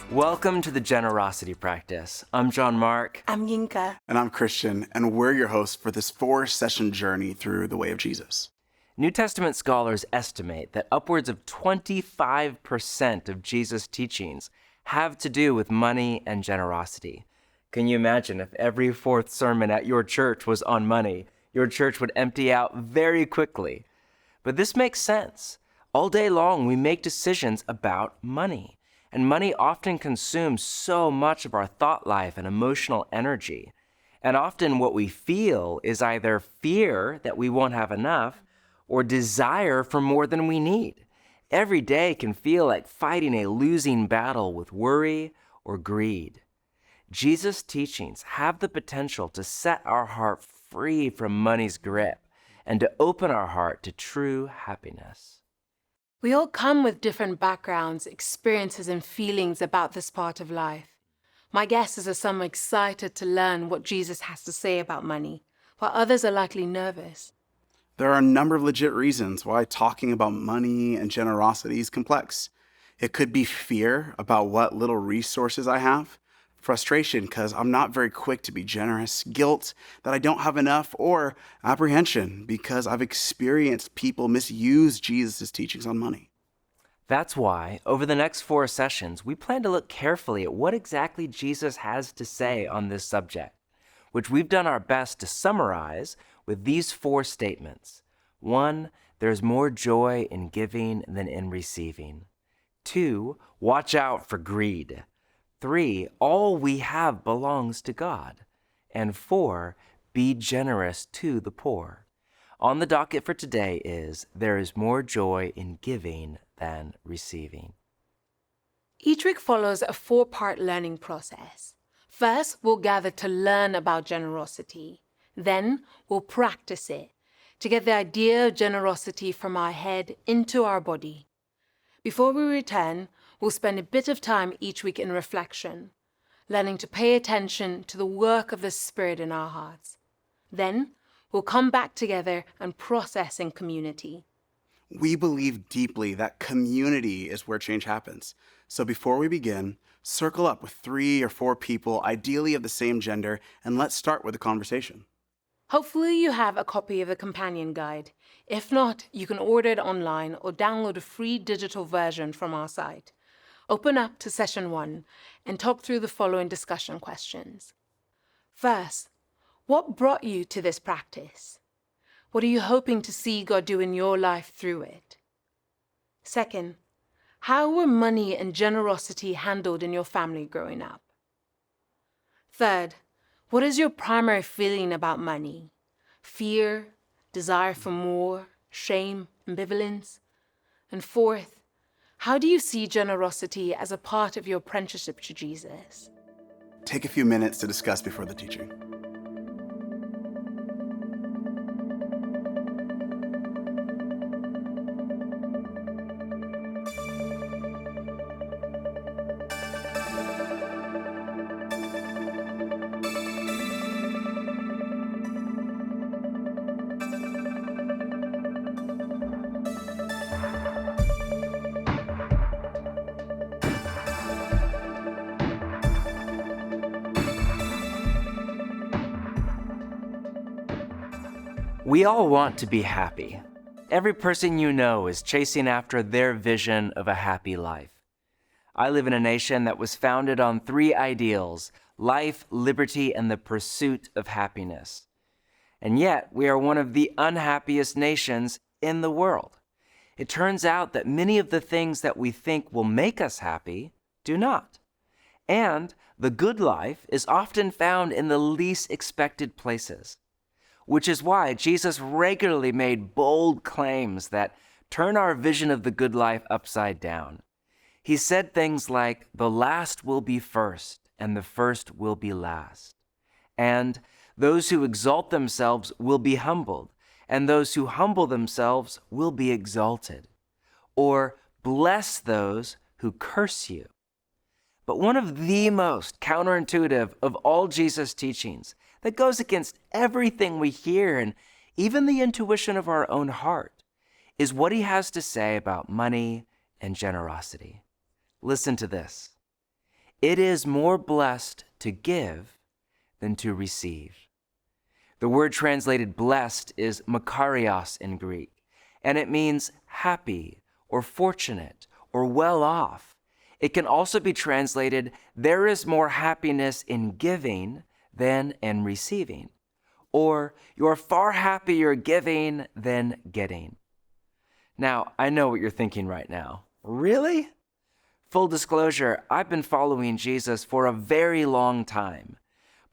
Welcome to the Generosity Practice. I'm John Mark. I'm Yinka. And I'm Christian, and we're your hosts for this 4-session journey through the way of Jesus. New Testament scholars estimate that upwards of 25% of Jesus' teachings have to do with money and generosity. Can you imagine if every fourth sermon at your church was on money? Your church would empty out very quickly. But this makes sense. All day long, we make decisions about money. And money often consumes so much of our thought life and emotional energy. And often what we feel is either fear that we won't have enough or desire for more than we need. Every day can feel like fighting a losing battle with worry or greed. Jesus' teachings have the potential to set our heart free from money's grip and to open our heart to true happiness. We all come with different backgrounds, experiences, and feelings about this part of life. My guess is that some are excited to learn what Jesus has to say about money, while others are likely nervous. There are a number of legit reasons why talking about money and generosity is complex. It could be fear about what little resources I have, frustration because I'm not very quick to be generous, guilt that I don't have enough, or apprehension because I've experienced people misuse Jesus' teachings on money. That's why, over the next 4 sessions, we plan to look carefully at what exactly Jesus has to say on this subject, which we've done our best to summarize with these 4 statements. 1, there's more joy in giving than in receiving. 2, watch out for greed. 3, all we have belongs to God. And 4, be generous to the poor. On the docket for today is, there is more joy in giving than receiving. Each week follows a 4-part learning process. First, we'll gather to learn about generosity. Then, we'll practice it to get the idea of generosity from our head into our body. Before we return, we'll spend a bit of time each week in reflection, learning to pay attention to the work of the Spirit in our hearts. Then, we'll come back together and process in community. We believe deeply that community is where change happens. So before we begin, circle up with 3 or 4 people, ideally of the same gender, and let's start with a conversation. Hopefully you have a copy of the companion guide. If not, you can order it online or download a free digital version from our site. Open up to session 1 and talk through the following discussion questions. First, what brought you to this practice? What are you hoping to see God do in your life through it? Second, how were money and generosity handled in your family growing up? Third, what is your primary feeling about money? Fear, desire for more, shame, ambivalence? And fourth, how do you see generosity as a part of your apprenticeship to Jesus? Take a few minutes to discuss before the teaching. We all want to be happy. Every person you know is chasing after their vision of a happy life. I live in a nation that was founded on 3 ideals: life, liberty, and the pursuit of happiness. And yet, we are one of the unhappiest nations in the world. It turns out that many of the things that we think will make us happy do not. And the good life is often found in the least expected places, which is why Jesus regularly made bold claims that turn our vision of the good life upside down. He said things like, the last will be first, and the first will be last. And those who exalt themselves will be humbled, and those who humble themselves will be exalted. Or bless those who curse you. But one of the most counterintuitive of all Jesus' teachings that goes against everything we hear and even the intuition of our own heart, is what he has to say about money and generosity. Listen to this. It is more blessed to give than to receive. The word translated blessed is makarios in Greek, and it means happy or fortunate or well off. It can also be translated, there is more happiness in giving than in receiving, or you're far happier giving than getting. Now, I know what you're thinking right now. Really? Full disclosure, I've been following Jesus for a very long time.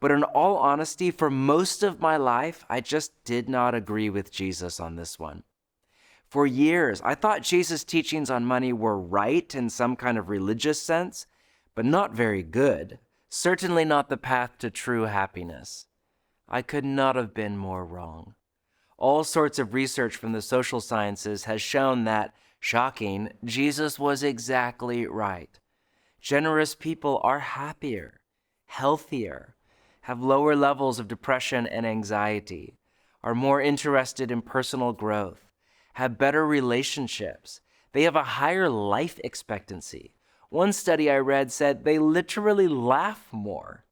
But in all honesty, for most of my life, I just did not agree with Jesus on this one. For years, I thought Jesus' teachings on money were right in some kind of religious sense, but not very good. Certainly not the path to true happiness. I could not have been more wrong. All sorts of research from the social sciences has shown that, shocking, Jesus was exactly right. Generous people are happier, healthier, have lower levels of depression and anxiety, are more interested in personal growth, have better relationships. They have a higher life expectancy. One study I read said they literally laugh more.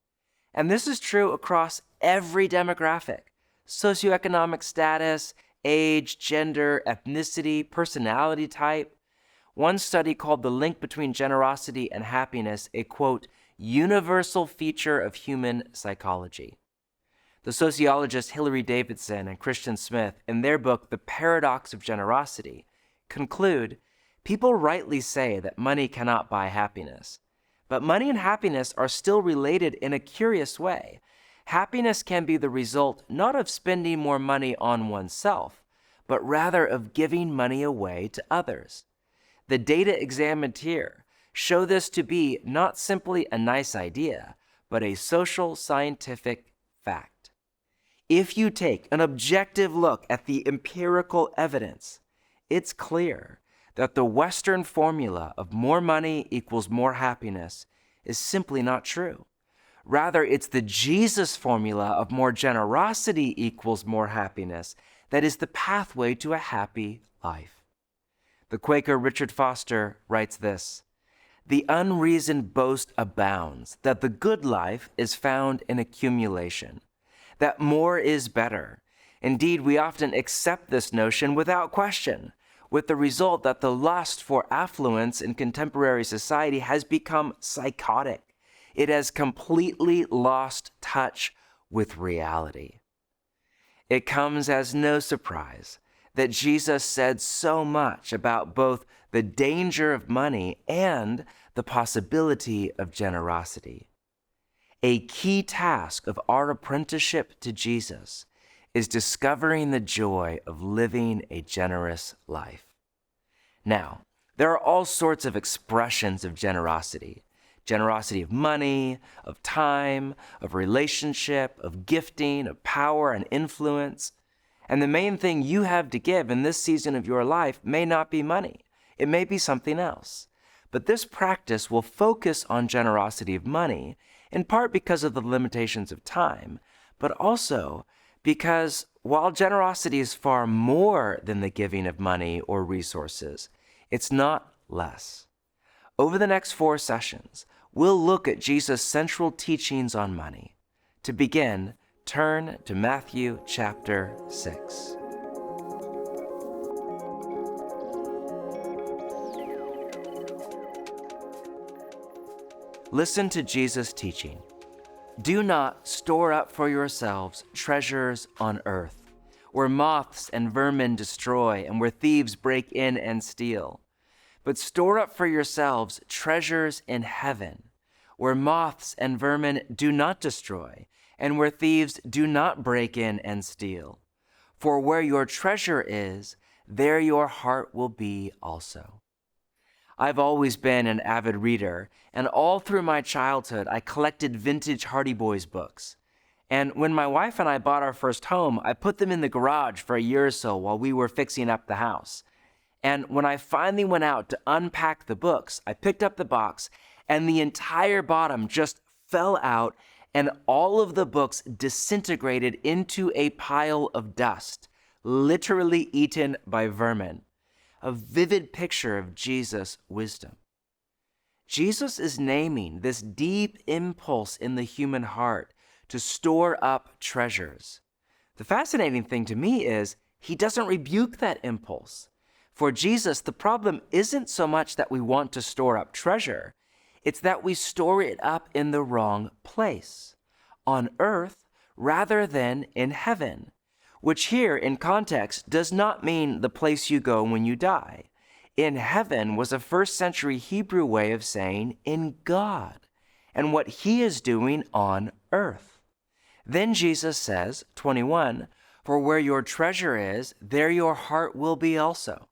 And this is true across every demographic: socioeconomic status, age, gender, ethnicity, personality type. One study called the link between generosity and happiness a, quote, universal feature of human psychology. The sociologists Hilary Davidson and Christian Smith, in their book, The Paradox of Generosity, conclude people rightly say that money cannot buy happiness. But money and happiness are still related in a curious way. Happiness can be the result not of spending more money on oneself, but rather of giving money away to others. The data examined here show this to be not simply a nice idea, but a social scientific fact. If you take an objective look at the empirical evidence, it's clear that the Western formula of more money equals more happiness is simply not true. Rather, it's the Jesus formula of more generosity equals more happiness that is the pathway to a happy life. The Quaker Richard Foster writes this: "The unreasoned boast abounds that the good life is found in accumulation, that more is better. Indeed, we often accept this notion without question, with the result that the lust for affluence in contemporary society has become psychotic. It has completely lost touch with reality." It comes as no surprise that Jesus said so much about both the danger of money and the possibility of generosity. A key task of our apprenticeship to Jesus is discovering the joy of living a generous life. Now, there are all sorts of expressions of generosity. Generosity of money, of time, of relationship, of gifting, of power and influence. And the main thing you have to give in this season of your life may not be money. It may be something else. But this practice will focus on generosity of money, in part because of the limitations of time, but also because while generosity is far more than the giving of money or resources, it's not less. Over the next 4 sessions, we'll look at Jesus' central teachings on money. To begin, turn to Matthew chapter 6. Listen to Jesus' teaching. Do not store up for yourselves treasures on earth, where moths and vermin destroy and where thieves break in and steal. But store up for yourselves treasures in heaven, where moths and vermin do not destroy and where thieves do not break in and steal. For where your treasure is, there your heart will be also. I've always been an avid reader, and all through my childhood, I collected vintage Hardy Boys books. And when my wife and I bought our first home, I put them in the garage for a year or so while we were fixing up the house. And when I finally went out to unpack the books, I picked up the box, and the entire bottom just fell out, and all of the books disintegrated into a pile of dust, literally eaten by vermin. A vivid picture of Jesus' wisdom. Jesus is naming this deep impulse in the human heart to store up treasures. The fascinating thing to me is he doesn't rebuke that impulse. For Jesus, the problem isn't so much that we want to store up treasure, it's that we store it up in the wrong place, on earth rather than in heaven, which here in context does not mean the place you go when you die. In heaven was a first century Hebrew way of saying in God, and what he is doing on earth. Then Jesus says, 21, "For where your treasure is, there your heart will be also."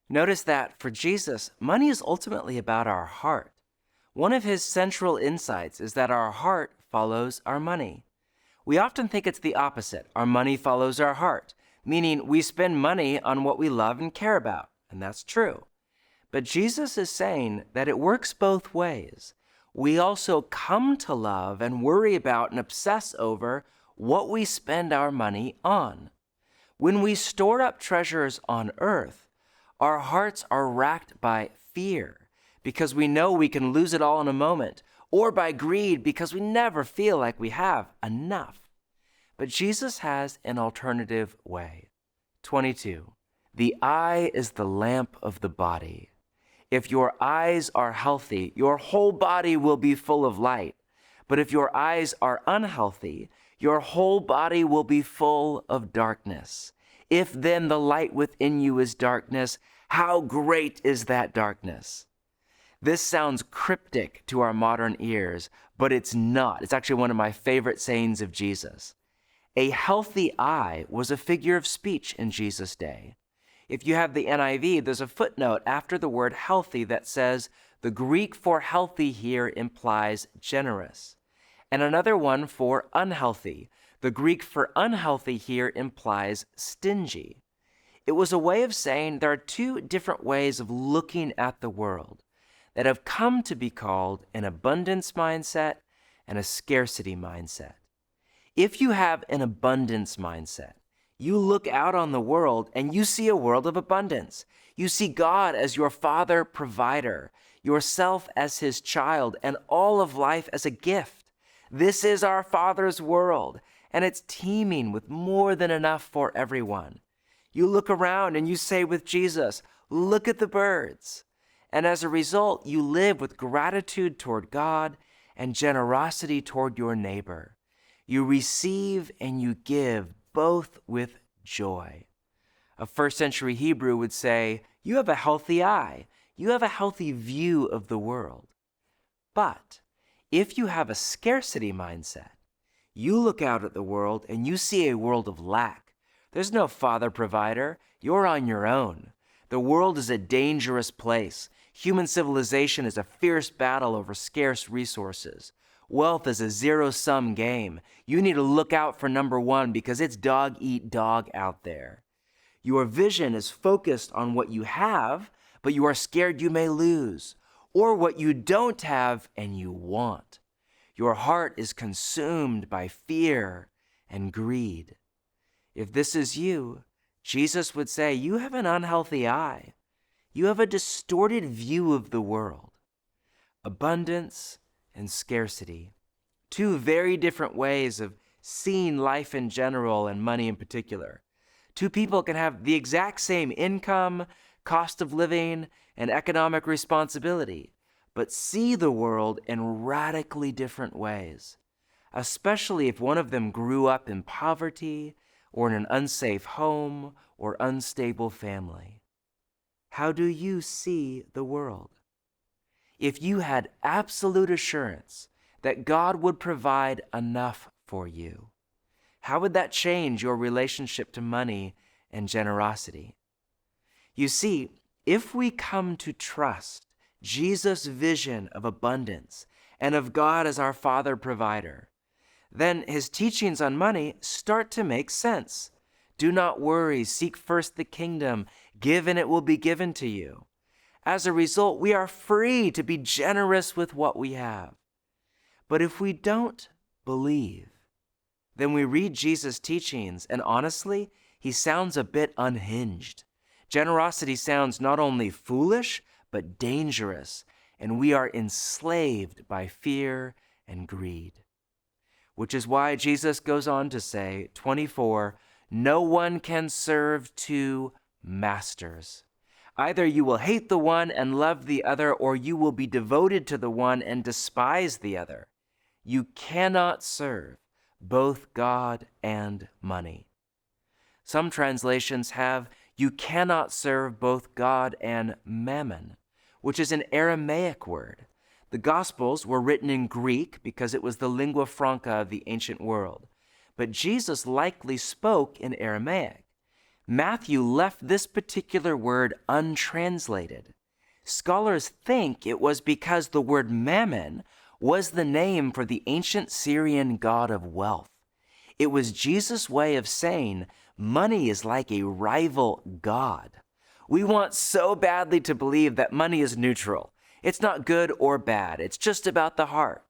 Notice that for Jesus, money is ultimately about our heart. One of his central insights is that our heart follows our money. We often think it's the opposite. Our money follows our heart, meaning we spend money on what we love and care about, and that's true. But Jesus is saying that it works both ways. We also come to love and worry about and obsess over what we spend our money on. When we store up treasures on earth, our hearts are racked by fear because we know we can lose it all in a moment, or by greed because we never feel like we have enough. But Jesus has an alternative way. 22. The eye is the lamp of the body. If your eyes are healthy, your whole body will be full of light. But if your eyes are unhealthy, your whole body will be full of darkness. If then the light within you is darkness, how great is that darkness? This sounds cryptic to our modern ears, but it's not. It's actually one of my favorite sayings of Jesus. A healthy eye was a figure of speech in Jesus' day. If you have the NIV, there's a footnote after the word healthy that says the Greek for healthy here implies generous, and another one for unhealthy. The Greek for unhealthy here implies stingy. It was a way of saying there are two different ways of looking at the world that have come to be called an abundance mindset and a scarcity mindset. If you have an abundance mindset, you look out on the world and you see a world of abundance. You see God as your Father provider, yourself as his child, and all of life as a gift. This is our Father's world, and it's teeming with more than enough for everyone. You look around and you say with Jesus, "Look at the birds." And as a result, you live with gratitude toward God and generosity toward your neighbor. You receive and you give both with joy. A first century Hebrew would say, you have a healthy eye. You have a healthy view of the world. But if you have a scarcity mindset, you look out at the world and you see a world of lack. There's no father provider. You're on your own. The world is a dangerous place. Human civilization is a fierce battle over scarce resources. Wealth is a zero-sum game. You need to look out for number one because it's dog-eat-dog out there. Your vision is focused on what you have, but you are scared you may lose, or what you don't have and you want. Your heart is consumed by fear and greed. If this is you, Jesus would say, you have an unhealthy eye. You have a distorted view of the world. Abundance and scarcity, two very different ways of seeing life in general and money in particular. Two people can have the exact same income, cost of living, and economic responsibility, but see the world in radically different ways, especially if one of them grew up in poverty or in an unsafe home or unstable family. How do you see the world? If you had absolute assurance that God would provide enough for you, how would that change your relationship to money and generosity? You see, if we come to trust Jesus' vision of abundance and of God as our Father provider, then his teachings on money start to make sense. Do not worry, seek first the kingdom, give and it will be given to you. As a result, we are free to be generous with what we have. But if we don't believe, then we read Jesus' teachings, and honestly, he sounds a bit unhinged. Generosity sounds not only foolish, but dangerous, and we are enslaved by fear and greed. Which is why Jesus goes on to say, 24, no one can serve two masters. Either you will hate the one and love the other, or you will be devoted to the one and despise the other. You cannot serve both God and money. Some translations have, you cannot serve both God and mammon, which is an Aramaic word. The Gospels were written in Greek because it was the lingua franca of the ancient world, but Jesus likely spoke in Aramaic. Matthew left this particular word untranslated. Scholars think it was because the word mammon was the name for the ancient Syrian god of wealth. It was Jesus' way of saying money is like a rival god. We want so badly to believe that money is neutral. It's not good or bad. It's just about the heart.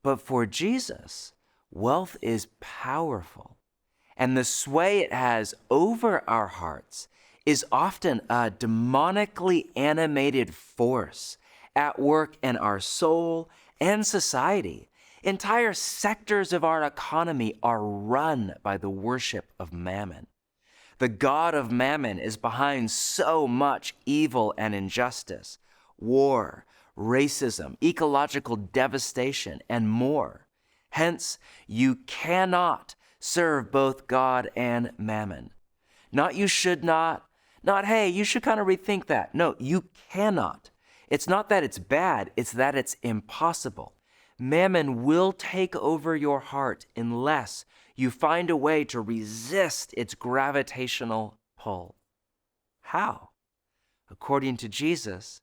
But for Jesus, wealth is powerful. And the sway it has over our hearts is often a demonically animated force at work in our soul and society. Entire sectors of our economy are run by the worship of mammon. The god of mammon is behind so much evil and injustice, war, racism, ecological devastation, and more. Hence, you cannot serve both God and mammon. Not you should not, not hey, you should kind of rethink that. No, you cannot. It's not that it's bad, it's that it's impossible. Mammon will take over your heart unless you find a way to resist its gravitational pull. How? According to Jesus,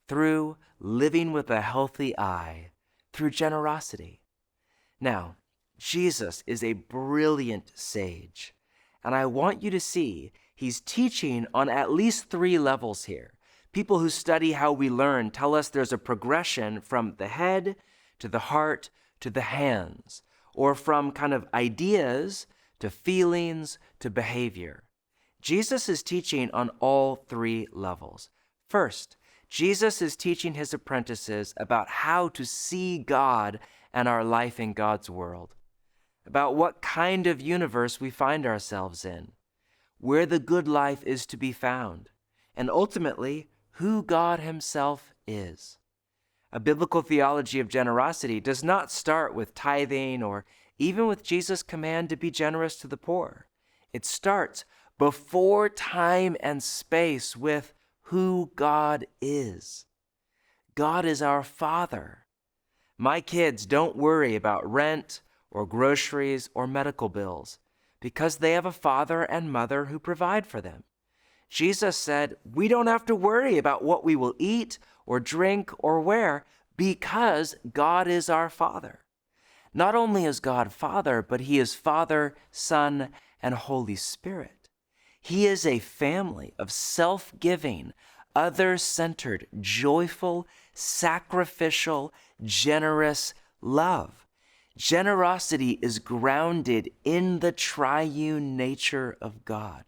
through living with a healthy eye, through generosity. Now, Jesus is a brilliant sage, and I want you to see he's teaching on at least 3 levels here. People who study how we learn tell us there's a progression from the head to the heart to the hands, or from kind of ideas to feelings to behavior. Jesus is teaching on all 3 levels. First, Jesus is teaching his apprentices about how to see God and our life in God's world, about what kind of universe we find ourselves in, where the good life is to be found, and ultimately, who God himself is. A biblical theology of generosity does not start with tithing or even with Jesus' command to be generous to the poor. It starts before time and space with who God is. God is our Father. My kids don't worry about rent or groceries or medical bills because they have a father and mother who provide for them. Jesus said we don't have to worry about what we will eat or drink or wear because God is our Father. Not only is God Father, but he is Father, Son, and Holy Spirit. He is a family of self-giving, other-centered, joyful, sacrificial, generous love. Generosity is grounded in the triune nature of God.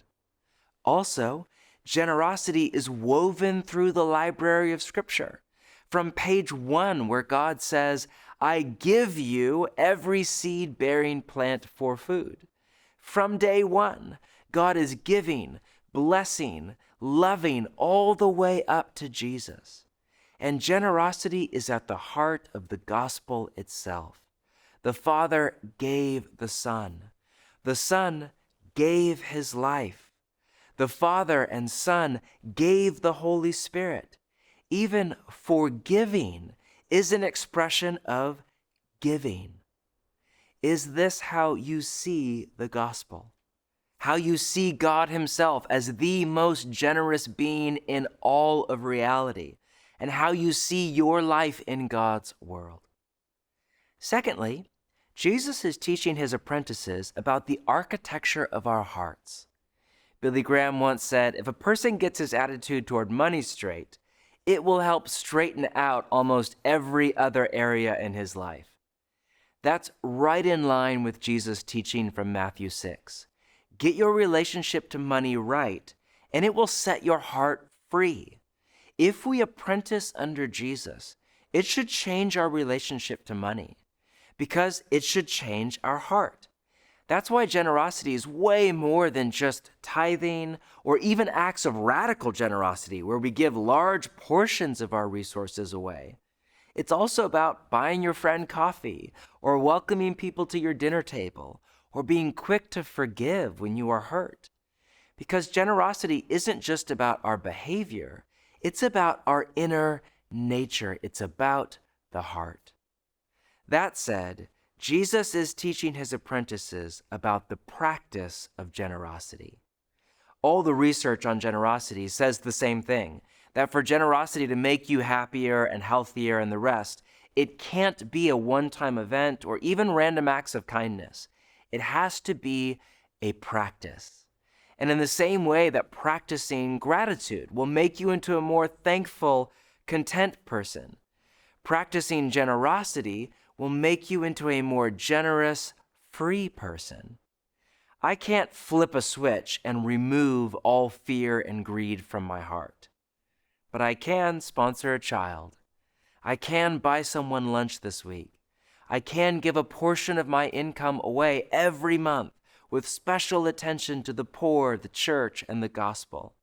Also, generosity is woven through the library of Scripture. From page 1, where God says, I give you every seed-bearing plant for food. From day 1, God is giving, blessing, loving all the way up to Jesus. And generosity is at the heart of the gospel itself. The Father gave the Son. The Son gave his life. The Father and Son gave the Holy Spirit. Even forgiving is an expression of giving. Is this how you see the gospel? How you see God himself as the most generous being in all of reality, and how you see your life in God's world. Secondly, Jesus is teaching his apprentices about the architecture of our hearts. Billy Graham once said, if a person gets his attitude toward money straight, it will help straighten out almost every other area in his life. That's right in line with Jesus' teaching from Matthew 6. Get your relationship to money right, and it will set your heart free. If we apprentice under Jesus, it should change our relationship to money because it should change our heart. That's why generosity is way more than just tithing or even acts of radical generosity where we give large portions of our resources away. It's also about buying your friend coffee or welcoming people to your dinner table or being quick to forgive when you are hurt. Because generosity isn't just about our behavior, it's about our inner nature. It's about the heart. That said, Jesus is teaching his apprentices about the practice of generosity. All the research on generosity says the same thing, that for generosity to make you happier and healthier and the rest, it can't be a one-time event or even random acts of kindness. It has to be a practice. And in the same way that practicing gratitude will make you into a more thankful, content person, practicing generosity will make you into a more generous, free person. I can't flip a switch and remove all fear and greed from my heart. But I can sponsor a child. I can buy someone lunch this week. I can give a portion of my income away every month with special attention to the poor, the church, and the gospel.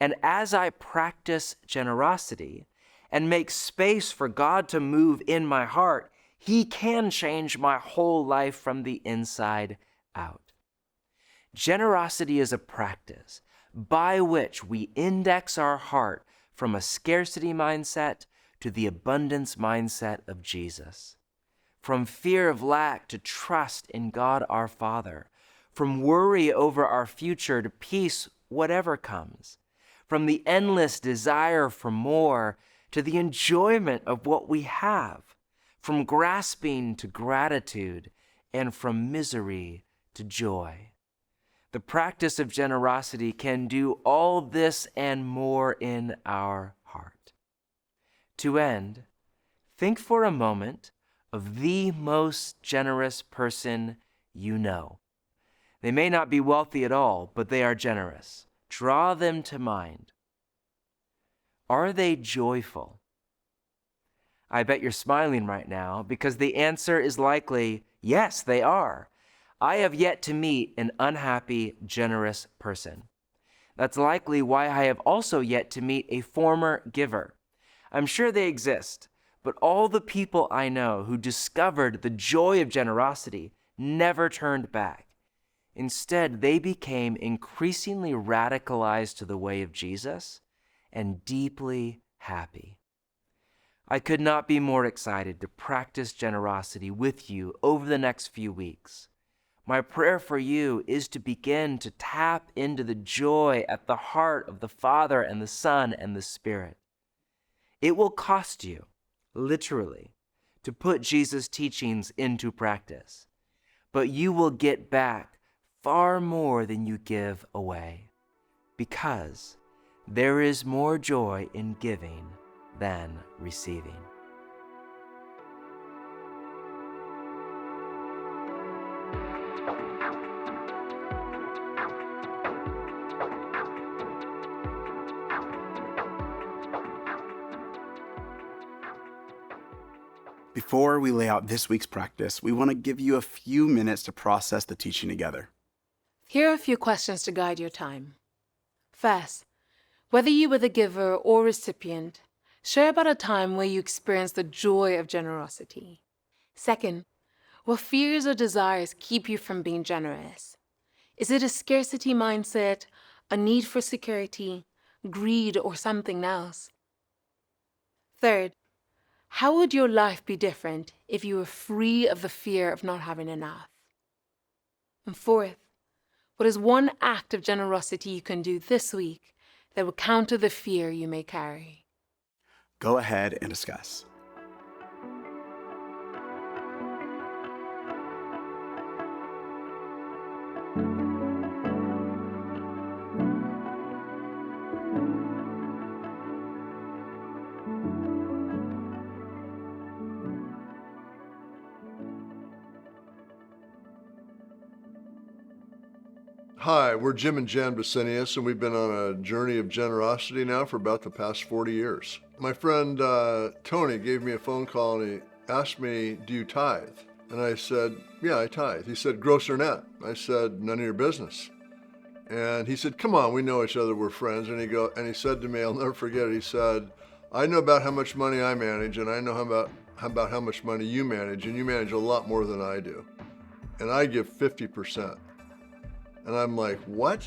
And as I practice generosity and make space for God to move in my heart, He can change my whole life from the inside out. Generosity is a practice by which we index our heart from a scarcity mindset to the abundance mindset of Jesus. From fear of lack to trust in God our Father. From worry over our future to peace whatever comes. From the endless desire for more to the enjoyment of what we have. From grasping to gratitude and from misery to joy. The practice of generosity can do all this and more in our heart. To end, think for a moment of the most generous person you know. They may not be wealthy at all, but they are generous. Draw them to mind. Are they joyful? I bet you're smiling right now because the answer is likely, yes, they are. I have yet to meet an unhappy, generous person. That's likely why I have also yet to meet a former giver. I'm sure they exist, but all the people I know who discovered the joy of generosity never turned back. Instead, they became increasingly radicalized to the way of Jesus and deeply happy. I could not be more excited to practice generosity with you over the next few weeks. My prayer for you is to begin to tap into the joy at the heart of the Father and the Son and the Spirit. It will cost you, literally, to put Jesus' teachings into practice, but you will get back far more than you give away, because there is more joy in giving than receiving. Before we lay out this week's practice, we want to give you a few minutes to process the teaching together. Here are a few questions to guide your time. First, whether you were the giver or recipient, share about a time where you experienced the joy of generosity. Second, what fears or desires keep you from being generous? Is it a scarcity mindset, a need for security, greed, or something else? Third, how would your life be different if you were free of the fear of not having enough? And fourth, what is one act of generosity you can do this week that will counter the fear you may carry? Go ahead and discuss. Hi, we're Jim and Jan Basinius, and we've been on a journey of generosity now for about the past 40 years. My friend Tony gave me a phone call and he asked me, do you tithe? And I said, yeah, I tithe. He said, gross or net? I said, none of your business. And he said, come on, we know each other, we're friends. And he said to me, I'll never forget it, he said, I know about how much money I manage, and I know about how much money you manage, and you manage a lot more than I do. And I give 50%. And I'm like, what?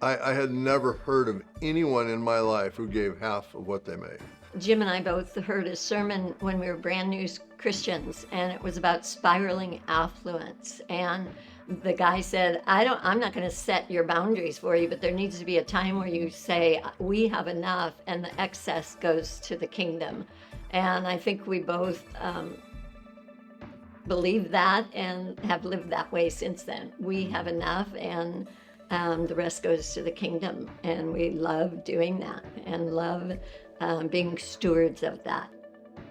I had never heard of anyone in my life who gave half of what they made. Jim and I both heard a sermon when we were brand new Christians, and it was about spiraling affluence. And the guy said, I'm not going to set your boundaries for you, but there needs to be a time where you say, we have enough, and the excess goes to the kingdom. And I think we both believe that and have lived that way since then. We have enough, and the rest goes to the kingdom. And we love doing that and love being stewards of that.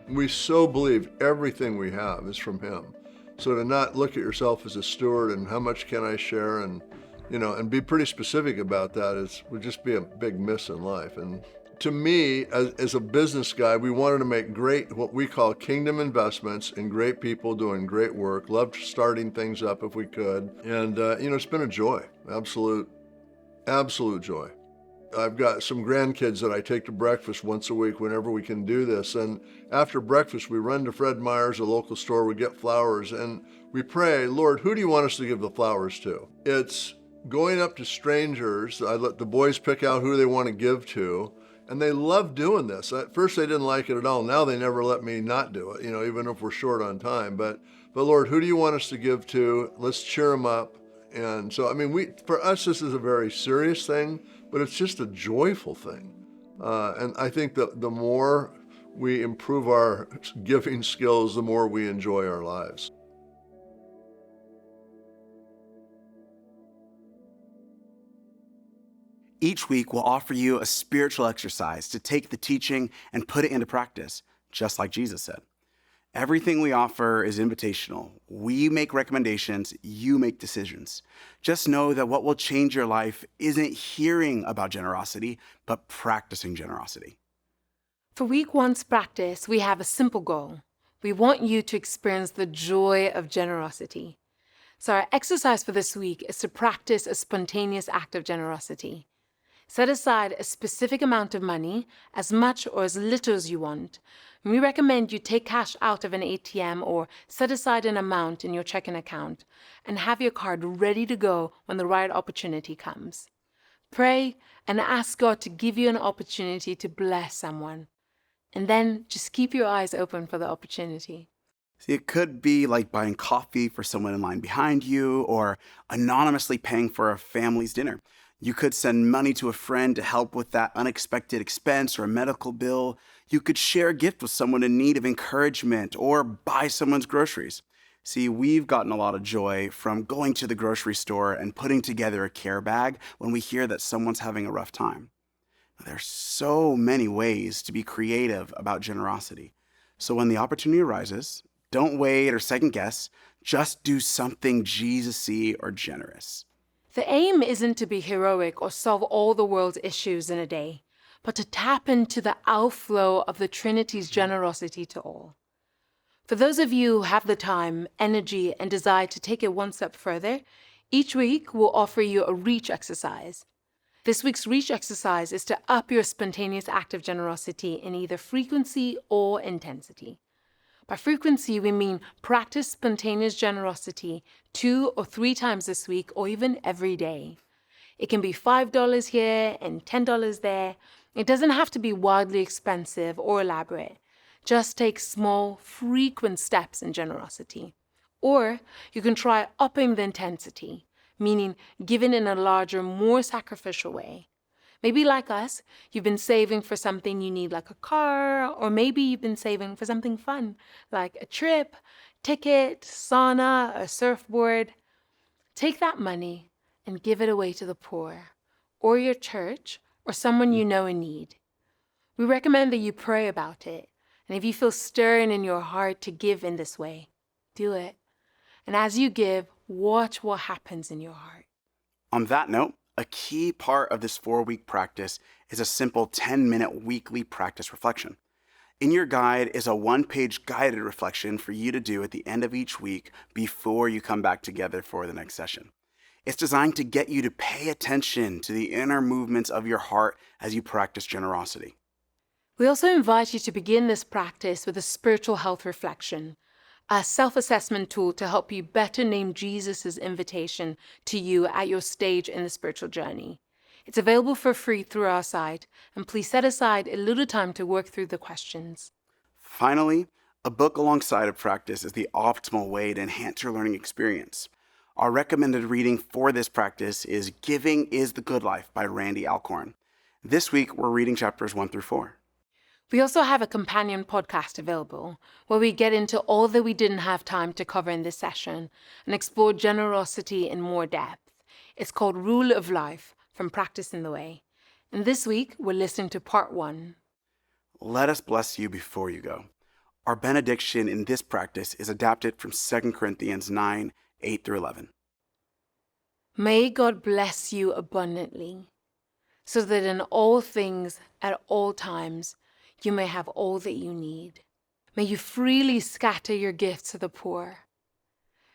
We so believe everything we have is from him. So to not look at yourself as a steward and how much can I share, and and be pretty specific about that would just be a big miss in life. And to me, as a business guy, we wanted to make great, what we call kingdom investments in great people doing great work. Loved starting things up if we could. And it's been a joy, absolute joy. I've got some grandkids that I take to breakfast once a week whenever we can do this. And after breakfast, we run to Fred Meyer's, a local store, we get flowers, and we pray, Lord, who do you want us to give the flowers to? It's going up to strangers. I let the boys pick out who they want to give to, and they love doing this. At first, they didn't like it at all. Now they never let me not do it, even if we're short on time. But Lord, who do you want us to give to? Let's cheer them up. And so, for us, this is a very serious thing, but it's just a joyful thing. And I think that the more we improve our giving skills, the more we enjoy our lives. Each week, we'll offer you a spiritual exercise to take the teaching and put it into practice, just like Jesus said. Everything we offer is invitational. We make recommendations, you make decisions. Just know that what will change your life isn't hearing about generosity, but practicing generosity. For week one's practice, we have a simple goal. We want you to experience the joy of generosity. So our exercise for this week is to practice a spontaneous act of generosity. Set aside a specific amount of money, as much or as little as you want. We recommend you take cash out of an ATM or set aside an amount in your checking account and have your card ready to go when the right opportunity comes. Pray and ask God to give you an opportunity to bless someone. And then just keep your eyes open for the opportunity. See, it could be like buying coffee for someone in line behind you or anonymously paying for a family's dinner. You could send money to a friend to help with that unexpected expense or a medical bill. You could share a gift with someone in need of encouragement or buy someone's groceries. See, we've gotten a lot of joy from going to the grocery store and putting together a care bag when we hear that someone's having a rough time. There's so many ways to be creative about generosity. So when the opportunity arises, don't wait or second guess. Just do something Jesus-y or generous. The aim isn't to be heroic or solve all the world's issues in a day, but to tap into the outflow of the Trinity's generosity to all. For those of you who have the time, energy, and desire to take it one step further, each week we'll offer you a reach exercise. This week's reach exercise is to up your spontaneous act of generosity in either frequency or intensity. By frequency, we mean practice spontaneous generosity 2 or 3 times this week or even every day. It can be $5 here and $10 there. It doesn't have to be wildly expensive or elaborate. Just take small, frequent steps in generosity. Or you can try upping the intensity, meaning giving in a larger, more sacrificial way. Maybe like us, you've been saving for something you need like a car, or maybe you've been saving for something fun like a trip, ticket, sauna, a surfboard. Take that money and give it away to the poor, or your church, or someone you know in need. We recommend that you pray about it, and if you feel stirring in your heart to give in this way, do it. And as you give, watch what happens in your heart. On that note, a key part of this 4-week practice is a simple 10-minute weekly practice reflection. In your guide is a 1-page guided reflection for you to do at the end of each week before you come back together for the next session. It's designed to get you to pay attention to the inner movements of your heart as you practice generosity. We also invite you to begin this practice with a spiritual health reflection, a self-assessment tool to help you better name Jesus' invitation to you at your stage in the spiritual journey. It's available for free through our site, and please set aside a little time to work through the questions. Finally, a book alongside of practice is the optimal way to enhance your learning experience. Our recommended reading for this practice is Giving is the Good Life by Randy Alcorn. This week, we're reading chapters 1 through 4. We also have a companion podcast available where we get into all that we didn't have time to cover in this session and explore generosity in more depth. It's called Rule of Life from Practice in the Way. And this week, we're listening to part 1. Let us bless you before you go. Our benediction in this practice is adapted from 2 Corinthians 9, 8 through 11. May God bless you abundantly, so that in all things, at all times, you may have all that you need. May you freely scatter your gifts to the poor.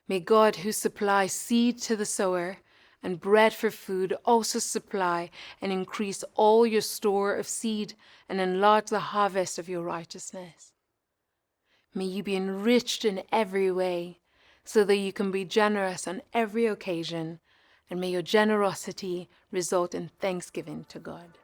May God, who supplies seed to the sower and bread for food, also supply and increase all your store of seed and enlarge the harvest of your righteousness. May you be enriched in every way, so that you can be generous on every occasion, and may your generosity result in thanksgiving to God.